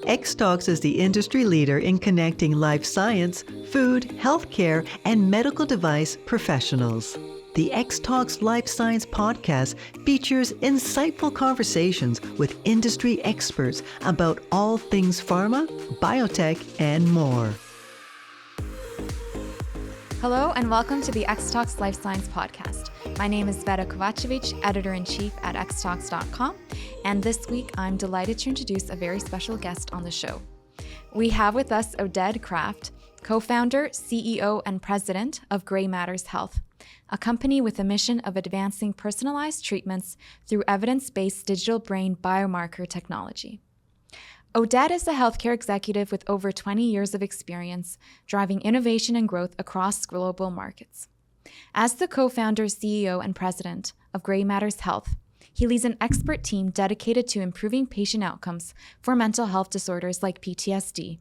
Xtalks is the industry leader in connecting life science, food, healthcare, and medical device professionals. The Xtalks Life Science podcast features insightful conversations with industry experts about all things pharma, biotech, and more. Hello and welcome to the Xtalks Life Science podcast. My name is Vera, editor-in-chief at Xtalks.com, and this week I'm delighted to introduce a very special guest on the show. We have with us Oded Kraft, co-founder, CEO, and president of GrayMatters Health, a company with a mission of advancing personalized treatments through evidence-based digital brain biomarker technology. Oded is a healthcare executive with over 20 years of experience driving innovation and growth across global markets. As the co-founder, CEO, and president of GrayMatters Health, he leads an expert team dedicated to improving patient outcomes for mental health disorders like PTSD,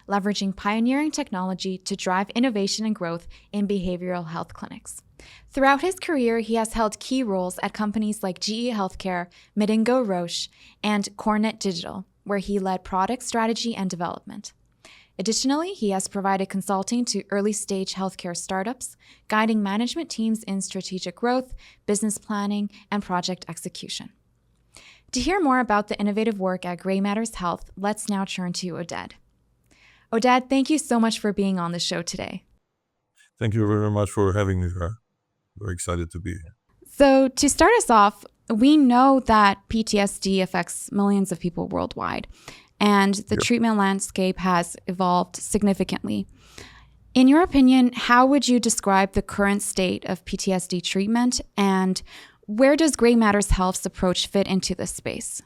leveraging pioneering technology to drive innovation and growth in behavioral health clinics. Throughout his career, he has held key roles at companies like GE Healthcare, Medingo-Roche, and Kornit Digital, where he led product strategy and development. Additionally, he has provided consulting to early-stage healthcare startups, guiding management teams in strategic growth, business planning, and project execution. To hear more about the innovative work at GrayMatters Health, let's now turn to Oded. Oded, thank you so much for being on the show today. Thank you very much for having me here. Very excited to be here. So to start us off, we know that PTSD affects millions of people worldwide, and the treatment landscape has evolved significantly. In your opinion, how would you describe the current state of PTSD treatment, and where does GrayMatters Health's approach fit into this space?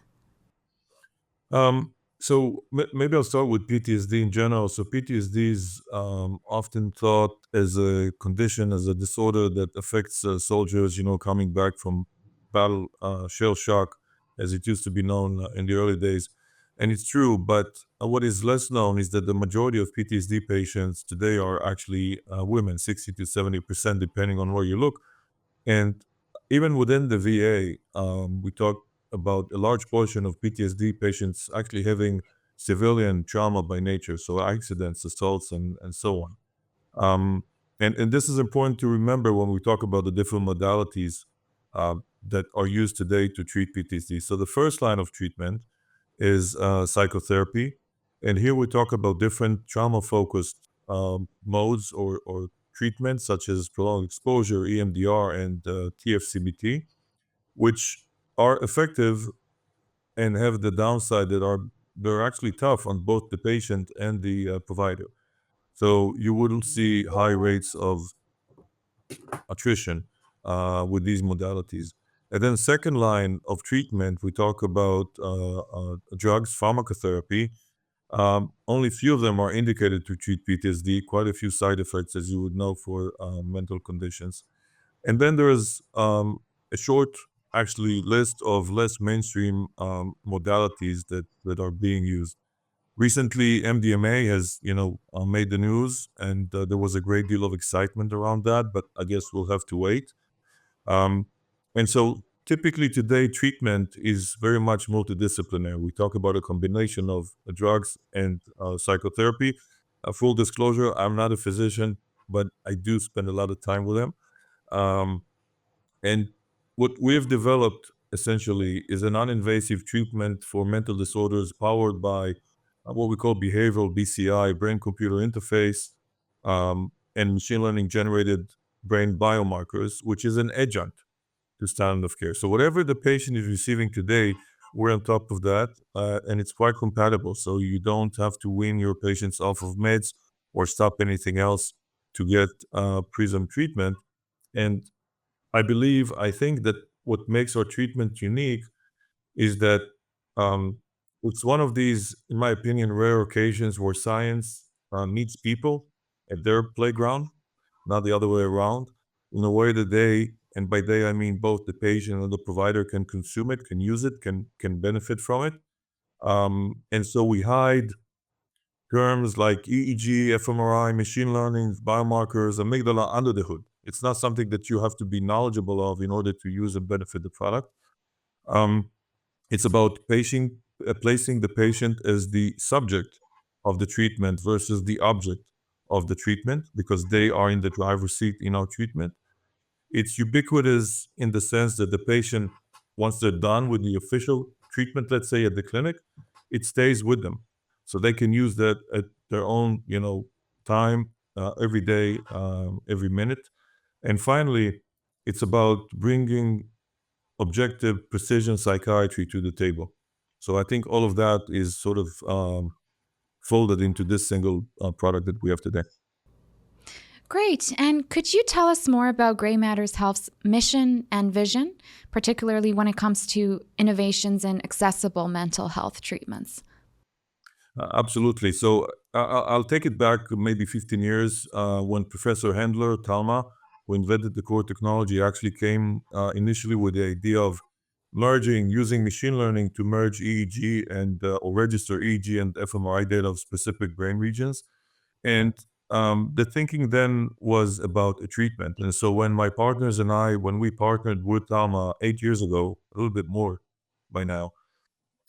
Maybe I'll start with PTSD in general. So PTSD is often thought as a condition, as a disorder that affects soldiers, coming back from battle, shell shock, as it used to be known in the early days. And it's true, but what is less known is that the majority of PTSD patients today are actually women, 60 to 70%, depending on where you look. And even within the VA, we talk about a large portion of PTSD patients actually having civilian trauma by nature, so accidents, assaults, and so on. And this is important to remember when we talk about the different modalities that are used today to treat PTSD. So the first line of treatment is psychotherapy. And here we talk about different trauma-focused modes or treatments, such as prolonged exposure, EMDR, and TFCBT, which are effective and have the downside that they're actually tough on both the patient and the provider. So you wouldn't see high rates of attrition with these modalities. And then second line of treatment, we talk about drugs, pharmacotherapy. Only few of them are indicated to treat PTSD, quite a few side effects, as you would know, for mental conditions. And then there is a short, actually, list of less mainstream modalities that are being used. Recently, MDMA has, made the news, and there was a great deal of excitement around that, but I guess we'll have to wait. And so typically today, treatment is very much multidisciplinary. We talk about a combination of drugs and psychotherapy. Full disclosure, I'm not a physician, but I do spend a lot of time with them. And what we've developed essentially is a non-invasive treatment for mental disorders powered by what we call behavioral BCI, brain-computer interface, and machine learning generated brain biomarkers, which is an adjunct to standard of care. So whatever the patient is receiving today, we're on top of that, and it's quite compatible. So you don't have to wean your patients off of meds or stop anything else to get PRISM treatment. And I think that what makes our treatment unique is that it's one of these, in my opinion, rare occasions where science meets people at their playground, not the other way around, in a way that they, and by they I mean both the patient and the provider, can consume it, can use it, can benefit from it. And so we hide terms like EEG, fMRI, machine learning, biomarkers, amygdala under the hood. It's not something that you have to be knowledgeable of in order to use and benefit the product. It's about patient placing the patient as the subject of the treatment versus the object of the treatment, because they are in the driver's seat in our treatment. It's ubiquitous in the sense that the patient, once they're done with the official treatment, let's say at the clinic, it stays with them. So they can use that at their own, time, every day, every minute. And finally, it's about bringing objective precision psychiatry to the table. So I think all of that is sort of folded into this single product that we have today. Great. And could you tell us more about GrayMatters Health's mission and vision, particularly when it comes to innovations in accessible mental health treatments? Absolutely. So I'll take it back maybe 15 years when Professor Handler, Talma, who invented the core technology, actually came initially with the idea of using machine learning to merge EEG and or register EEG and fMRI data of specific brain regions. And the thinking then was about a treatment. And so when my partners and I, when we partnered with Talma 8 years ago, a little bit more by now,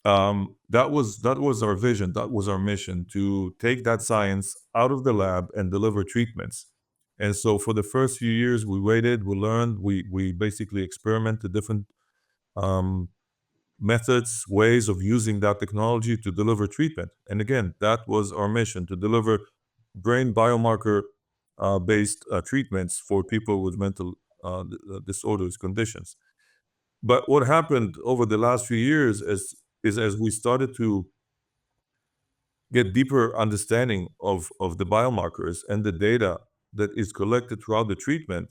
that was our vision, that was our mission, to take that science out of the lab and deliver treatments. And so for the first few years, we waited, we learned, we basically experimented different um, methods, ways of using that technology to deliver treatment. And again, that was our mission, to deliver brain biomarker based treatments for people with mental disorders, conditions. But what happened over the last few years is as we started to get deeper understanding of the biomarkers and the data that is collected throughout the treatment,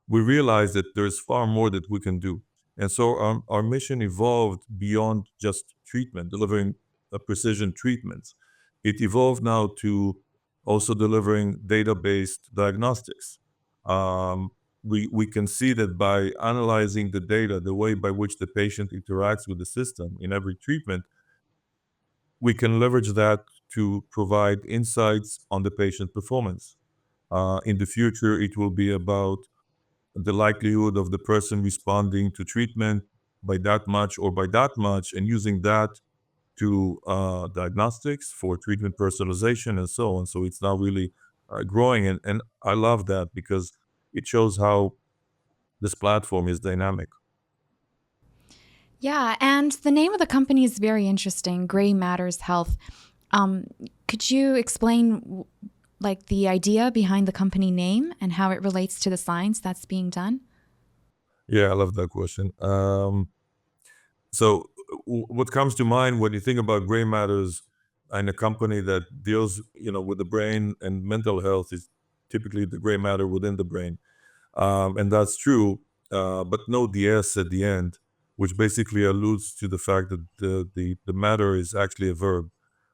we realized that there's far more that we can do. And so our mission evolved beyond just treatment, delivering a precision treatments. It evolved now to also delivering data-based diagnostics. Um, we can see that by analyzing the data, the way by which the patient interacts with the system in every treatment, we can leverage that to provide insights on the patient performance. In the future, it will be about the likelihood of the person responding to treatment by that much or by that much, and using that to diagnostics for treatment personalization and so on. So it's now really growing. And I love that because it shows how this platform is dynamic. Yeah, and the name of the company is very interesting, GrayMatters Health. Um, could you explain like the idea behind the company name and how it relates to the science that's being done? Yeah, I love that question. So, what comes to mind when you think about gray matters and a company that deals, with the brain and mental health is typically the gray matter within the brain, and that's true. But no DS at the end, which basically alludes to the fact that the matter is actually a verb,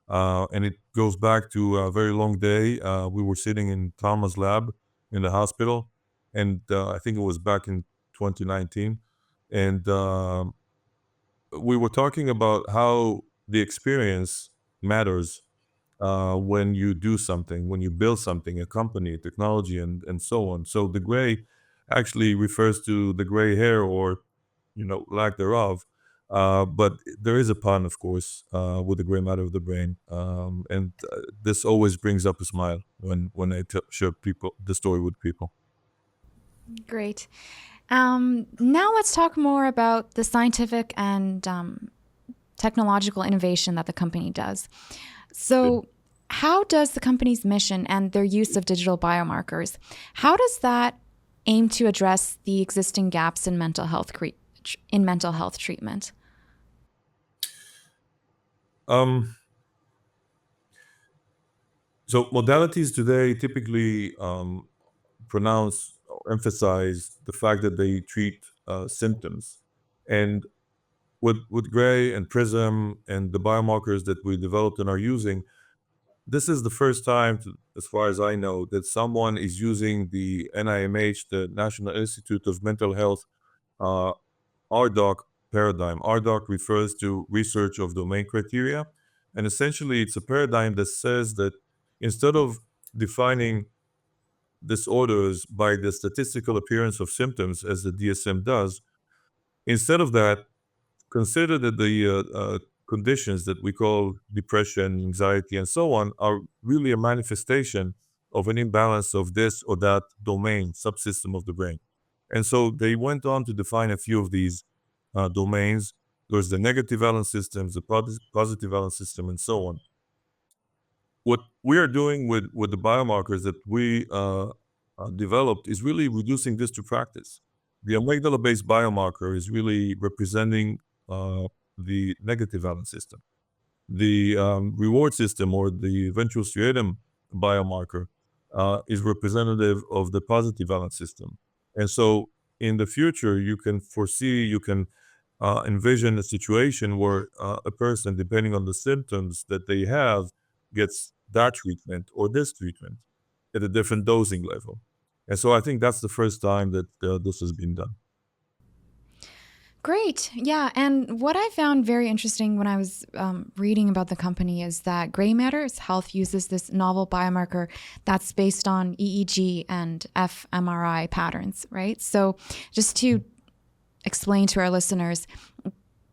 and it goes back to a very long day. We were sitting in Thomas' lab in the hospital, and I think it was back in 2019, and we were talking about how the experience matters when you do something, when you build something, a company, technology, and so on. So the gray actually refers to the gray hair or lack thereof. But there is a pun, of course, with the gray matter of the brain, and this always brings up a smile when I share people the story with people. Great. Now let's talk more about the scientific and technological innovation that the company does. So, how does the company's mission and their use of digital biomarkers, how does that aim to address the existing gaps in mental health treatment? Um, so modalities today typically pronounce or emphasize the fact that they treat symptoms. And with Gray and Prism and the biomarkers that we developed and are using, this is the first time, as far as I know, that someone is using the NIMH, the National Institute of Mental Health, uh, RDoC paradigm. RDoC refers to research of domain criteria. And essentially, it's a paradigm that says that instead of defining disorders by the statistical appearance of symptoms, as the DSM does, instead of that, consider that the conditions that we call depression, anxiety, and so on are really a manifestation of an imbalance of this or that domain, subsystem of the brain. And so they went on to define a few of these domains. There's the negative valence systems, the positive valence system, and so on. What we are doing with the biomarkers that we developed is really reducing this to practice. The amygdala-based biomarker is really representing the negative valence system. The reward system or the ventral striatum biomarker is representative of the positive valence system. And so in the future, you can foresee, you can envision a situation where a person, depending on the symptoms that they have, gets that treatment or this treatment at a different dosing level. And so I think that's the first time that this has been done. Great. Yeah. And what I found very interesting when I was reading about the company is that GrayMatters Health uses this novel biomarker that's based on EEG and fMRI patterns, right? So just to explain to our listeners,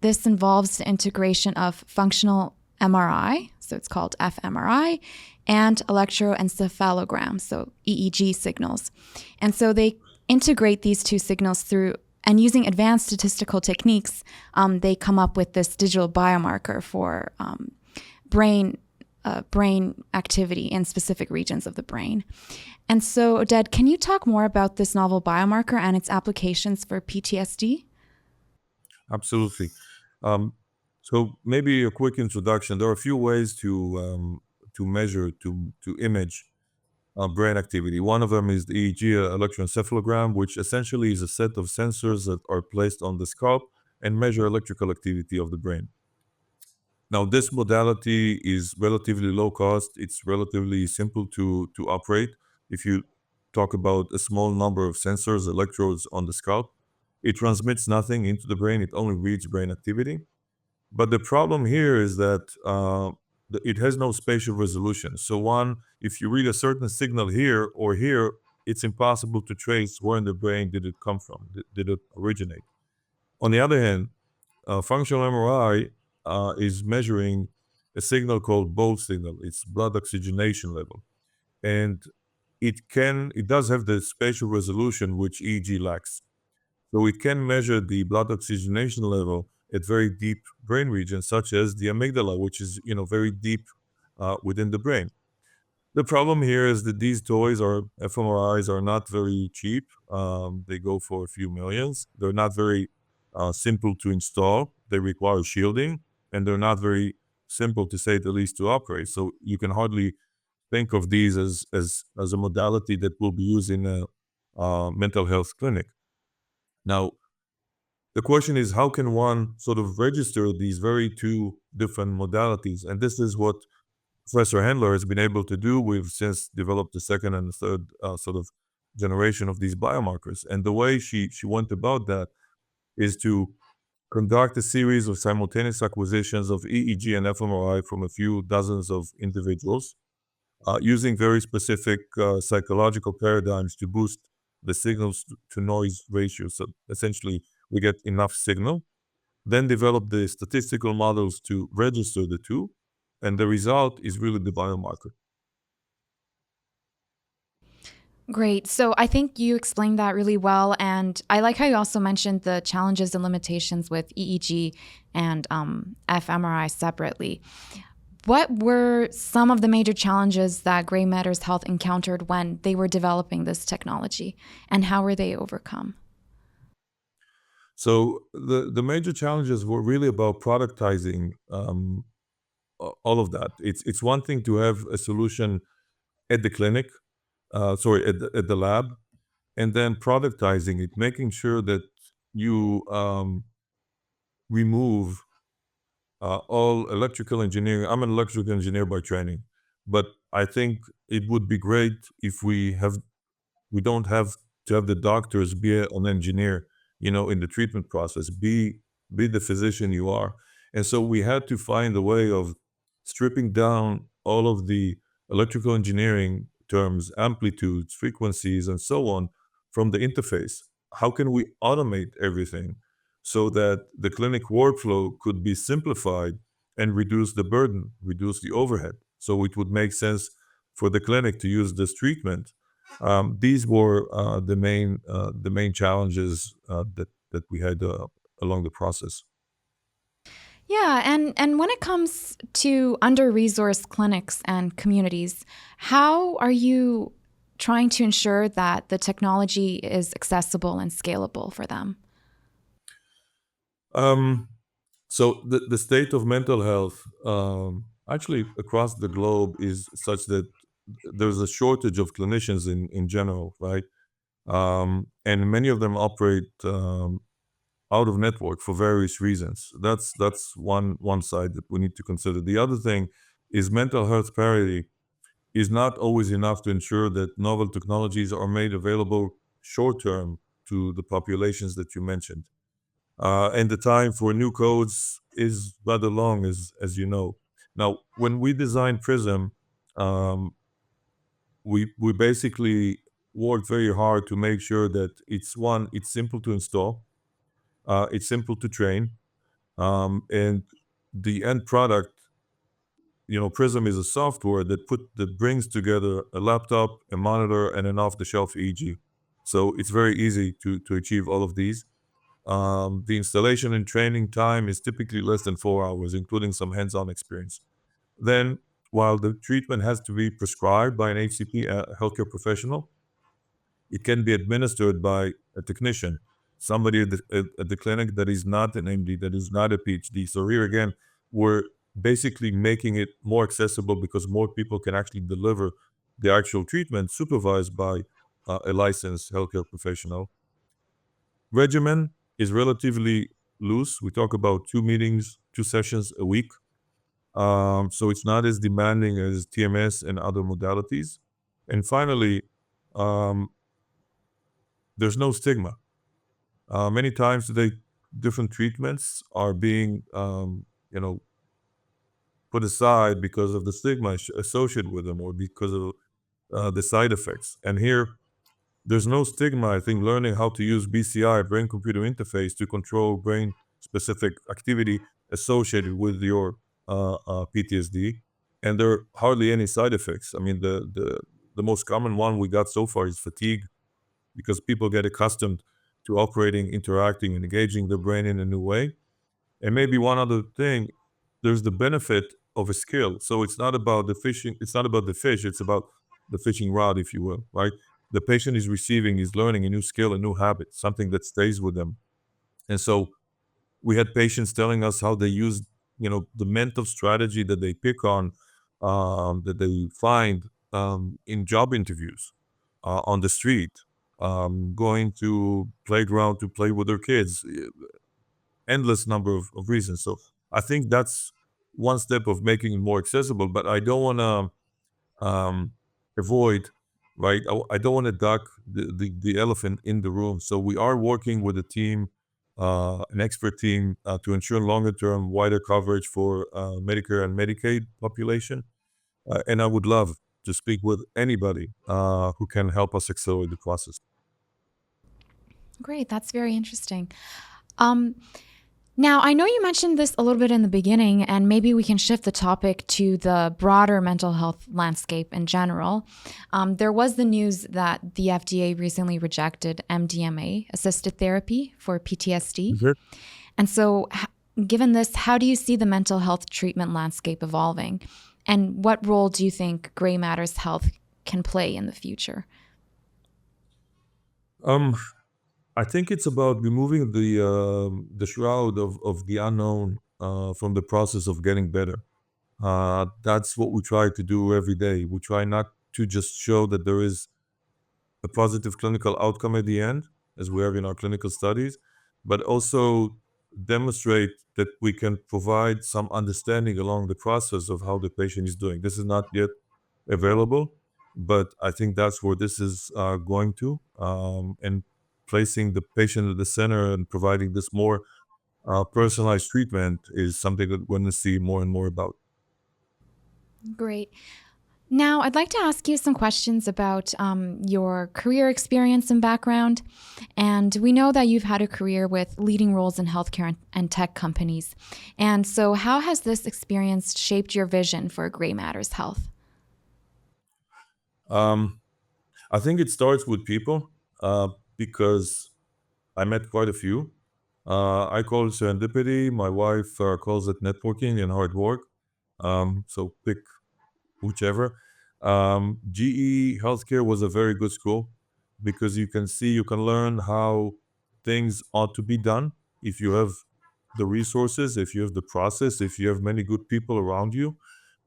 this involves the integration of functional MRI, so it's called fMRI, and electroencephalogram, so EEG signals. And so they integrate these two signals through, and using advanced statistical techniques, they come up with this digital biomarker for brain activity in specific regions of the brain. And so, Oded, can you talk more about this novel biomarker and its applications for PTSD? Absolutely. So maybe a quick introduction. There are a few ways to measure, to image brain activity. One of them is the EEG electroencephalogram, which essentially is a set of sensors that are placed on the scalp and measure electrical activity of the brain. Now, this modality is relatively low cost. It's relatively simple to operate. If you talk about a small number of sensors, electrodes on the scalp, it transmits nothing into the brain. It only reads brain activity. But the problem here is that it has no spatial resolution. So if you read a certain signal here or here, it's impossible to trace where in the brain did it come from, did it originate. On the other hand, functional MRI is measuring a signal called BOLT signal. It's blood oxygenation level. And it does have the spatial resolution which EEG lacks. So it can measure the blood oxygenation level at very deep brain regions, such as the amygdala, which is very deep within the brain. The problem here is that these toys or fMRIs are not very cheap. They go for a few millions. They're not very simple to install. They require shielding, and they're not very simple, to say the least, to operate. So you can hardly think of these as a modality that will be used in a mental health clinic. Now, the question is, how can one sort of register these very two different modalities? And this is what Professor Handler has been able to do. We've since developed the second and the third sort of generation of these biomarkers. And the way she went about that is to conduct a series of simultaneous acquisitions of EEG and fMRI from a few dozens of individuals, using very specific psychological paradigms to boost the signals to noise ratio. So essentially, we get enough signal, then develop the statistical models to register the two, and the result is really the biomarker. Great. So I think you explained that really well. And I like how you also mentioned the challenges and limitations with EEG and fMRI separately. What were some of the major challenges that GrayMatters Health encountered when they were developing this technology, and how were they overcome? So the major challenges were really about productizing all of that. It's one thing to have a solution at the clinic, at the lab, and then productizing it, making sure that you remove all electrical engineering. I'm an electrical engineer by training, but I think it would be great if we don't have to have the doctors be an engineer, in the treatment process. Be the physician you are. And so we had to find a way of stripping down all of the electrical engineering terms, amplitudes, frequencies, and so on from the interface. How can we automate everything so that the clinic workflow could be simplified and reduce the burden, reduce the overhead. So it would make sense for the clinic to use this treatment. These were the main challenges that we had along the process. Yeah, and when it comes to under-resourced clinics and communities, how are you trying to ensure that the technology is accessible and scalable for them? So the state of mental health, actually across the globe, is such that there's a shortage of clinicians in general, right? And many of them operate out of network for various reasons. That's one side that we need to consider. The other thing is mental health parity is not always enough to ensure that novel technologies are made available short term to the populations that you mentioned. And the time for new codes is rather long, as you know. Now, when we designed Prism, um, we basically worked very hard to make sure that it's simple to install, it's simple to train, and the end product, Prism is a software that brings together a laptop, a monitor, and an off-the-shelf EEG. So it's very easy to achieve all of these. The installation and training time is typically less than 4 hours, including some hands-on experience. Then, while the treatment has to be prescribed by an HCP, a healthcare professional, it can be administered by a technician, somebody at the clinic that is not an MD, that is not a PhD. So here again, we're basically making it more accessible because more people can actually deliver the actual treatment supervised by a licensed healthcare professional. Regimen is relatively loose. We talk about 2 meetings, 2 sessions a week. So it's not as demanding as TMS and other modalities. And finally, um, there's no stigma. Many times today, different treatments are being, put aside because of the stigma associated with them or because of the side effects. And here, there's no stigma. I think learning how to use BCI, brain computer interface, to control brain specific activity associated with your PTSD, and there are hardly any side effects. I mean, the most common one we got so far is fatigue, because people get accustomed to operating, interacting, and engaging their brain in a new way. And maybe one other thing, there's the benefit of a skill. So it's not about the fishing, it's not about the fish, it's about the fishing rod, if you will, right? The patient is receiving, is learning a new skill, a new habit, something that stays with them. And so we had patients telling us how they use, the mental strategy that they pick on, that they find in job interviews, on the street, going to playground to play with their kids, endless number of reasons. So I think that's one step of making it more accessible. But I don't want to avoid, right? I don't want to duck the elephant in the room. So we are working with a team, an expert team, to ensure longer term, wider coverage for Medicare and Medicaid population. And I would love to speak with anybody who can help us accelerate the process. Great, that's very interesting. Um, Now, I know you mentioned this a little bit in the beginning, and maybe we can shift the topic to the broader mental health landscape in general. There was the news that the FDA recently rejected MDMA assisted therapy for PTSD. Mhm. And so, given this, how do you see the mental health treatment landscape evolving? And what role do you think GrayMatters Health can play in the future? Um, I think it's about removing the shroud of the unknown from the process of getting better. That's what we try to do every day. We try not to just show that there is a positive clinical outcome at the end, as we have in our clinical studies, but also demonstrate that we can provide some understanding along the process of how the patient is doing. This is not yet available, but I think that's where this is going to, and placing the patient at the center and providing this more personalized treatment is something that we're going to see more and more about. Great. Now, I'd like to ask you some questions about your career experience and background. And we know that you've had a career with leading roles in healthcare and tech companies. And so, how has this experience shaped your vision for GrayMatters Health? Um, I think it starts with people because I met quite a few. I call it serendipity. My wife calls it networking and hard work. So pick whichever. GE Healthcare was a very good school because you can learn how things ought to be done if you have the resources, if you have the process, if you have many good people around you.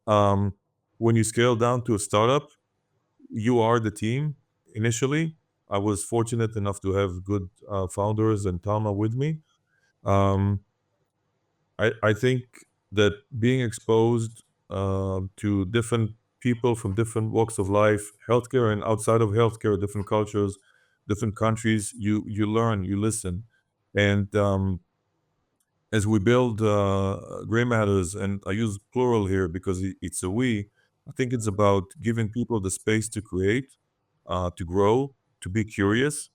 Um, when you scale down to a startup, you are the team initially. I was fortunate enough to have good founders and Talma with me. Um, I think that being exposed to different people from different walks of life, healthcare and outside of healthcare, different cultures, different countries, you learn, you listen, and as we build Gray Matters, and I use plural here because it's a we. I think it's about giving people the space to create, to grow, to be curious.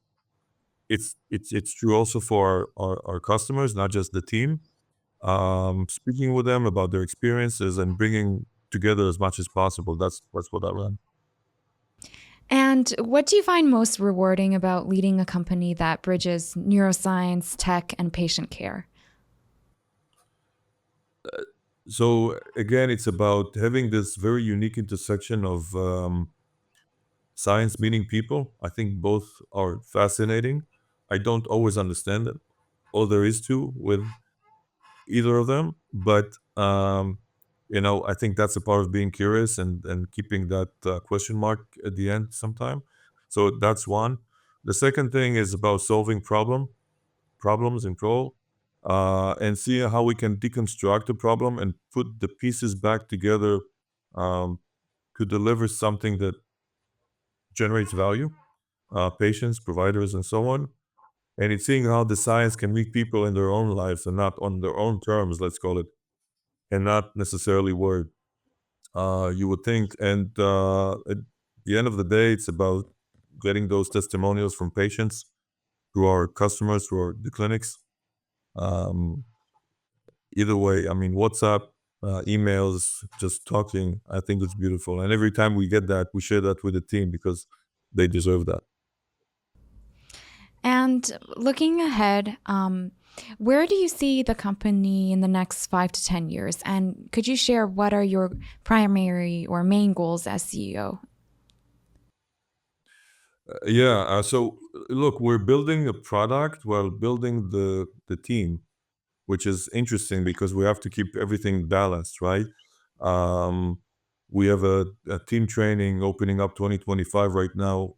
It's true also for our customers, not just the team. Speaking with them about their experiences and bringing together as much as possible. That's what I run. And what do you find most rewarding about leading a company that bridges neuroscience, tech, and patient care? So again, it's about having this very unique intersection of science meeting people. I think both are fascinating. I don't always understand it, all there is to with either of them, but I think that's a part of being curious and keeping that question mark at the end sometime. So that's one. The second thing is about solving problems in pro, and seeing how we can deconstruct a problem and put the pieces back together um, to deliver something that generates value, patients, providers, and so on. And it's seeing how the science can meet people in their own lives and not on their own terms, let's call it, and not necessarily where you would think. And at the end of the day, it's about getting those testimonials from patients, through our customers, the clinics. Um, Either way, I mean, WhatsApp, emails, just talking, I think it's beautiful. And every time we get that, we share that with the team because they deserve that. And looking ahead, where do you see the company in the next 5 to 10 years? And could you share what are your primary or main goals as CEO? Yeah. So look, we're building a product while building the team, which is interesting because we have to keep everything balanced, right? Um, we have a team training opening up 2025 right now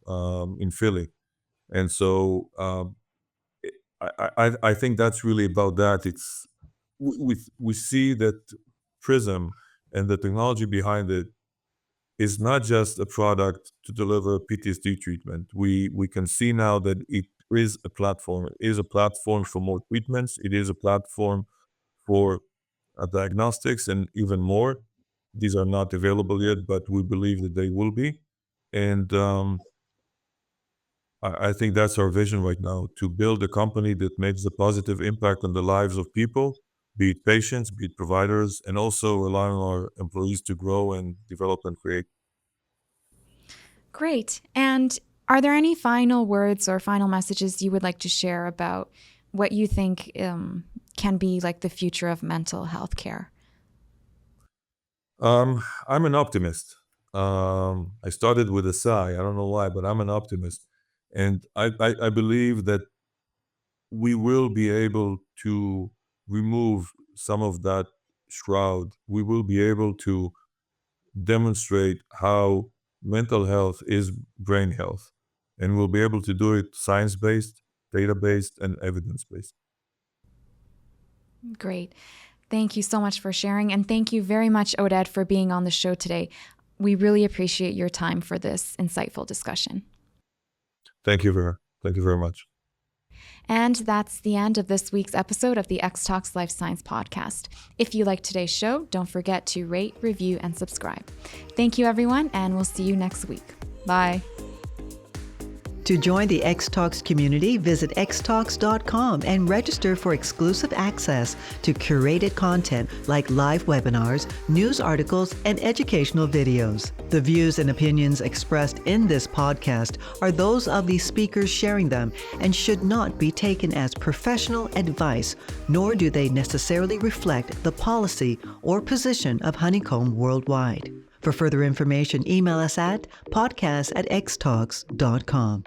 in Philly, and so I think that's really about that. It's we see that Prism and the technology behind it is not just a product to deliver PTSD treatment. We can see now that it is a platform. It is a platform for more treatments. It is a platform for diagnostics and even more. These are not available yet, but we believe that they will be. And I think that's our vision right now, to build a company that makes a positive impact on the lives of people, be it patients, be it providers, and also allowing our employees to grow and develop and create. Great. And are there any final words or final messages you would like to share about what you think can be like the future of mental health care? I'm an optimist. I started with a sigh. I don't know why, but I'm an optimist. And I believe that we will be able to remove some of that shroud. We will be able to demonstrate how mental health is brain health. And we'll be able to do it science based, data based, and evidence based. Great. Thank you so much for sharing. And thank you very much, Oded, for being on the show today. We really appreciate your time for this insightful discussion. Thank you, Vera. Thank you very much. And that's the end of this week's episode of the Xtalks Life Science Podcast. If you like today's show, don't forget to rate, review, and subscribe. Thank you, everyone, and we'll see you next week. Bye. To join the Xtalks community, visit xtalks.com and register for exclusive access to curated content like live webinars, news articles, and educational videos. The views and opinions expressed in this podcast are those of the speakers sharing them and should not be taken as professional advice, nor do they necessarily reflect the policy or position of Honeycomb Worldwide. For further information, email us at podcast@xtalks.com.